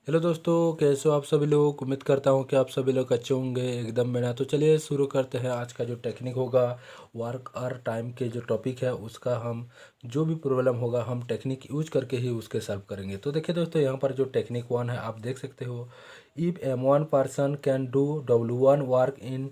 Hello दोस्तों, कैसे हो आप सभी लोग। उम्मीद करता हूँ कि आप सभी लोग अच्छे होंगे एकदम बिना। तो चलिए शुरू करते हैं। आज का जो टेक्निक होगा वर्क और टाइम के जो टॉपिक है उसका हम जो भी प्रॉब्लम होगा हम टेक्निक यूज करके ही उसके सॉल्व करेंगे। तो देखिए दोस्तों, यहाँ पर जो टेक्निक वन है आप देख सकते हो। If M1 person can do W1 work in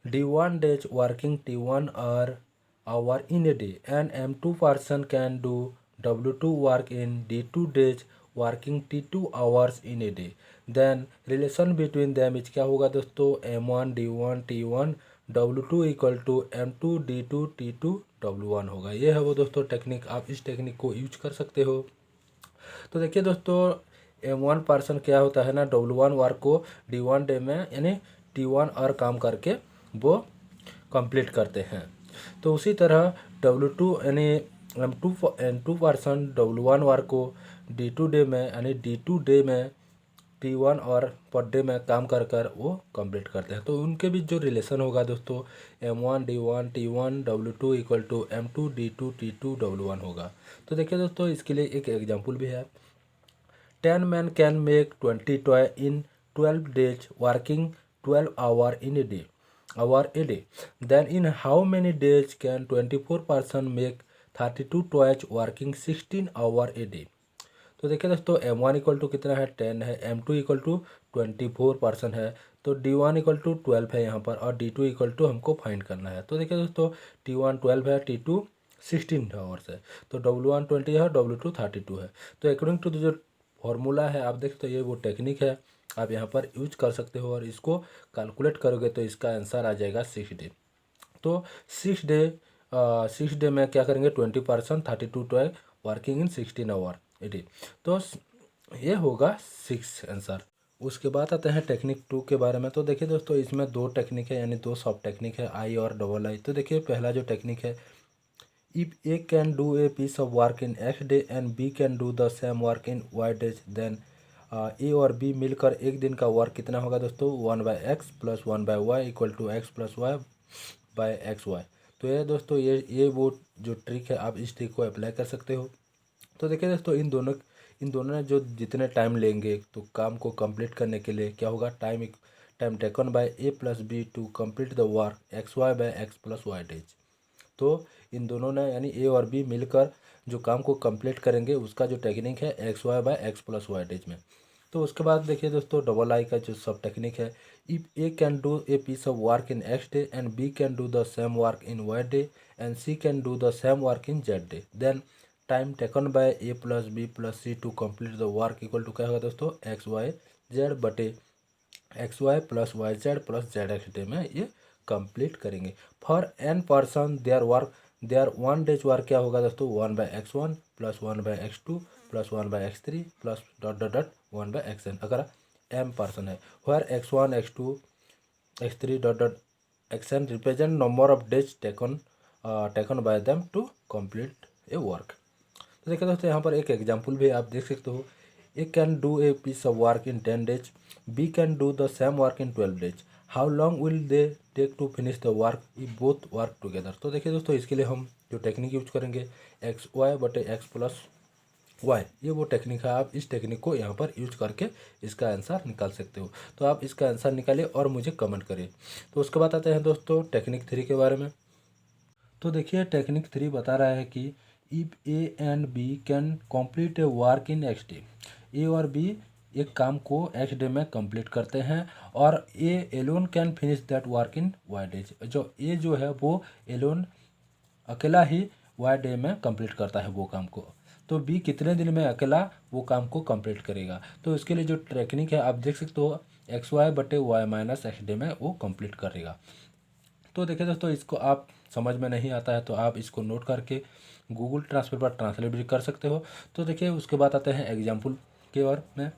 D1 days working T1 hour in a day, and M2 person can do W2 work in D2 days working T2 hours in a day. Then relation between them is क्या होगा दोस्तों, M1 D1 T1 W2 equal to M2 D2 T2 W1 होगा। ये है वो दोस्तों technique, आप इस टेक्निक को यूज कर सकते हो। तो देखिए दोस्तों, M1 पर्सन क्या होता है ना, W1 वर्क को D1 डे में यानी T1 और काम करके वो कंप्लीट करते हैं। तो उसी तरह W2 यानी M2 पर्सन W1 वर्क को D2 डे में यानी D2 डे में T1 और पर डे में काम कर कर वो कंप्लीट करते हैं। तो उनके बीच जो रिलेशन होगा दोस्तों, M1 D1 T1 W2 equal to M2 D2 T2 W1 होगा। तो देखिए दोस्तों, इसके लिए एक एग्जाम्पल भी है। 10 men can make 20 toy in 12 days working 12 hour a day. Then in how many days can 24 person make 32 toys working 16 hour a day? तो देखिए दोस्तों, M1 इक्वल टू कितना है 10 है, M2 इक्वल टू 24 पर्सन है, तो D1 इक्वल टू 12 है यहाँ पर, और D2 इक्वल टू हमको फाइंड करना है। तो देखिए दोस्तों, T1 12 है, T2 16 आवर्स है, तो W1 20 है, W2 32 है। तो अकॉर्डिंग टू जो फॉर्मूला है आप देख सकते हो, ये वो टेक्निक है, आप यहाँ पर यूज कर सकते हो और इसको कैलकुलेट करोगे तो इसका आंसर आ जाएगा 6 डे। तो 6 डे में क्या करेंगे, 20% 32 to working in 16 hour a day. तो ये होगा 6 आंसर। उसके बाद आते हैं टेक्निक 2 के बारे में। तो देखिए दोस्तों, इसमें दो टेक्निक है यानी दो सब टेक्निक है, आई और डबल आई। तो देखिए पहला जो टेक्निक है, if A can do a piece of work in X day and B can do the same work in Y days, then A और बी मिलकर एक दिन का वर्क कितना होगा दोस्तों, 1/x plus 1/y equal to x plus y by x y. तो ये दोस्तों, ये वो जो ट्रिक है, आप इस ट्रिक को अप्लाई कर सकते हो। तो देखिए दोस्तों, इन दोनों ने जो जितने टाइम लेंगे तो काम को कंप्लीट करने के लिए क्या होगा, time taken by A plus B to complete the work x y by x plus y days. तो इन दोनों ने यानी ए और बी मिलकर जो काम को कंप्लीट करेंगे उसका जो टेक्निक है x y by x plus y days में। तो उसके बाद देखिए दोस्तों, डबल आई का जो सब टेक्निक है, if A can do a piece of work in X day and B can do the same work in Y day and C can do the same work in Z day, then time taken by A plus B plus C to complete the work equal to क्या होगा दोस्तों, x y z बटे x y plus y z plus z x day में ये complete करेंगे। For n person their 1 days work क्या होगा दोस्तों, 1/x1 plus 1/x2 plus 1/x3 plus dot dot dot 1/xn, अगर m पर्सन है। Where x1 x2 x3 dot dot xn represent number of days taken by them to complete a work. तो देखिए दोस्तों, यहाँ पर एक एग्जाम्पल भी आप देख सकते हो। A can do a piece of work in 10 days, B can do the same work in 12 days, how long will they take to finish the work if both work together. तो देखिए दोस्तों, इसके लिए हम जो टेक्निक यूज करेंगे X Y बटे X plus Y, ये वो टेक्निक है, आप इस टेक्निक को यहाँ पर यूज करके इसका आंसर निकाल सकते हो। तो आप इसका आंसर निकालिए और मुझे कमेंट करिए। तो उसके बाद आते हैं दोस्तों टेक्निक 3 के बारे में। तो देखिए टेक्निक 3 बता रहा है कि if A and B can complete a work in X day, A और बी एक काम को X डे में कंप्लीट करते हैं और A alone can finish that work in Y days. जो ए जो है वो एलोन अकेला ही Y डे में कंप्लीट करता है वो काम को, तो बी कितने दिन में अकेला वो काम को कंप्लीट करेगा। तो इसके लिए जो टेक्निक है आप देख सकते हो, एक्स वाई बटे वाई माइनस एक्स डे में वो कंप्लीट करेगा। तो देखिए दोस्तों, इसको आप समझ में नहीं आता है तो आप इसको नोट करके गूगल ट्रांसफर पर ट्रांसलेट भी कर सकते हो। तो देखिए उसके बाद आते हैं एग्जाम्पल के बारे में।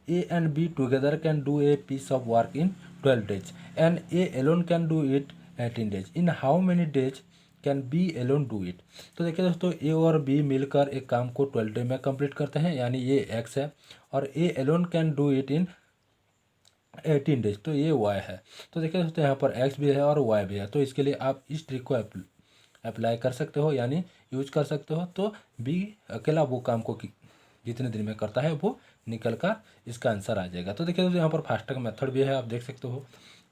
A and B together can do a piece of work in 12 days and A alone can do it 18 days, in how many days can B alone do it. तो देखिए दोस्तों, ए और बी मिलकर एक काम को 12 डे में कंप्लीट करते हैं, यानी ये एक्स है, और A alone can do it in 18 days, तो ये वाई है। तो देखिए दोस्तों, यहाँ पर एक्स भी है और वाई भी है, तो इसके लिए आप इस ट्रिक को अप्लाई कर सकते हो यानी यूज कर सकते हो। तो बी अकेला वो काम को जितने दिन में करता है वो निकल कर इसका आंसर आ जाएगा। तो देखिए दोस्तों यहाँ पर फास्टैग मेथड भी है, आप देख सकते हो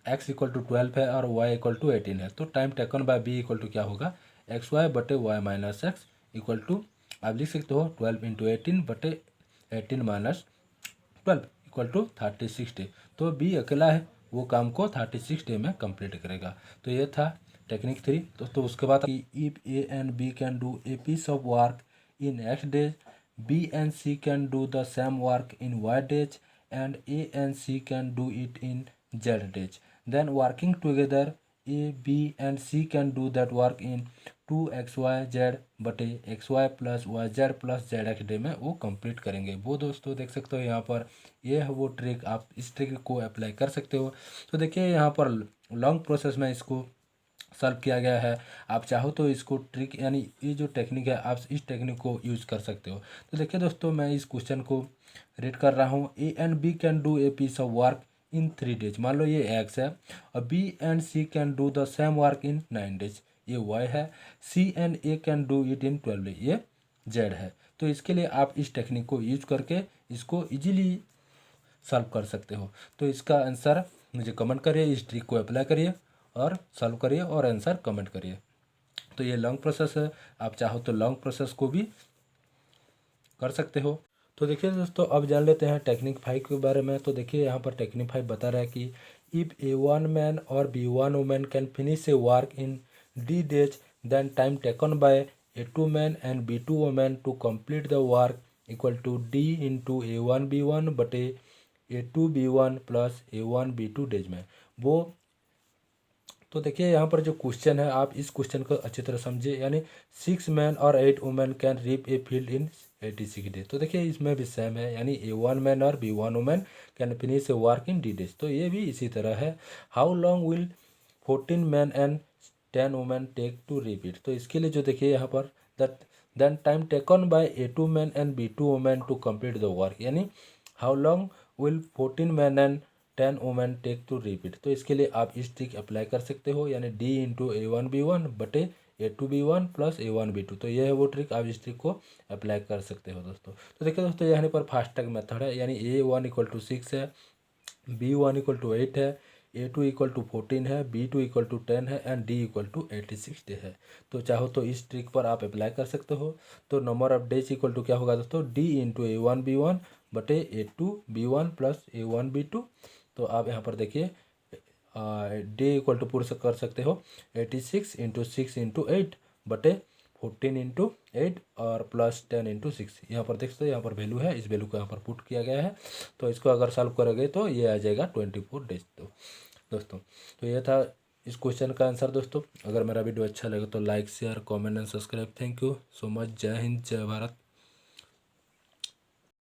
x इक्वल टू 12 है और y इक्वल टू 18 है। तो time taken by b equal to क्या होगा, एक्स वाई बटे y minus x equal to आप लिख सकते हो 12 इंटू 18 बटे 18 माइनस 12 इक्वल टू 36 डे। तो बी अकेला है, वो काम को 36 डे में कंप्लीट करेगा। तो ये था टेक्निक 3। तो उसके बाद if A and B can do a piece of work in x days, B and C can do the same work in y days and A and C can do it in z days, then working together A B and C can do that work in 2xyz बटे xy plus y z plus z x day में वो complete करेंगे। वो दोस्तों देख सकते हो यहाँ पर ये है वो ट्रिक, आप इस ट्रिक को अप्लाई कर सकते हो। तो देखिए यहाँ पर लॉन्ग प्रोसेस में इसको सॉल्व किया गया है। आप चाहो तो इसको ट्रिक यानी ये जो टेक्निक है आप इस टेक्निक को यूज़ कर सकते हो। तो देखिए दोस्तों मैं इस क्वेश्चन को रीड कर रहा हूँ। A and B can do a piece of work in 3 days, मान लो ये एक्स है, और B and C can do the same work in 9 days, ये वाई है। C and A can do it in 12 days, ये Z है। तो इसके लिए आप इस टेक्निक को यूज करके इसको इजीली सॉल्व कर सकते हो। तो इसका आंसर मुझे कमेंट करिए, इस ट्रिक को अप्लाई करिए और सॉल्व करिए और आंसर कमेंट करिए। तो ये लॉन्ग प्रोसेस है, आप चाहो तो लॉन्ग प्रोसेस को भी कर सकते हो। तो देखिए दोस्तों अब जान लेते हैं टेक्निक 5 के बारे में। तो देखिए यहाँ पर टेक्निक 5 बता रहा है कि इफ़ ए वन मैन और B one women can finish a work in D days, then time taken by A two man and B two women to complete the work equal to D into A one B one बटे A two B one plus A one B two days में वो। तो देखिए यहाँ पर जो question है आप इस क्वेश्चन को अच्छी तरह समझिए, यानी 6 मैन और 8 women can reap a field in 86 days. तो देखिए इसमें भी सेम है, यानी ए वन मैन और B one women can finish a work in D days. तो ये भी इसी तरह है। How long will 14 man and 10 women take to repeat. तो इसके लिए जो देखिए यहाँ पर that then time taken by A two man and B two women to complete the work, यानी how long will 14 man and 10 women take to repeat. तो इसके लिए आप इस ट्रिक अप्लाई कर सकते हो, यानी D into A one B one बटे A two B one plus A one B two. तो ये है वो ट्रिक, आप इस ट्रिक को अप्लाई कर सकते हो दोस्तों। तो देखिए दोस्तों यहाँ पर फास्टैग मेथड है, यानी ए वन इक्वल टू 6 है, बी वन इक्वल टू 8 है, ए टू इक्वल टू 14 है, बी टू इक्वल टू 10 है and D equal to 86 day है। तो चाहो तो इस ट्रिक पर आप अप्लाई कर सकते हो। तो number of days equal to क्या होगा दोस्तों, D into A one B one बटे A two B one plus A one B two. तो आप यहाँ पर देखिए डे इक्वल टू पूरा कर सकते हो 86 इंटू 6 इंटू 8 बटे 14 इंटू 8 और प्लस 10 इंटू 6। यहाँ पर देख सकते हो यहाँ पर वैल्यू है, इस वैल्यू को यहाँ पर पुट किया गया है। तो इसको अगर सॉल्व करोगे तो ये आ जाएगा 24 डेज। तो दोस्तों तो ये था इस क्वेश्चन का आंसर। दोस्तों अगर मेरा वीडियो अच्छा लगे तो like share comment and subscribe. Thank you so much. जय हिंद जय भारत।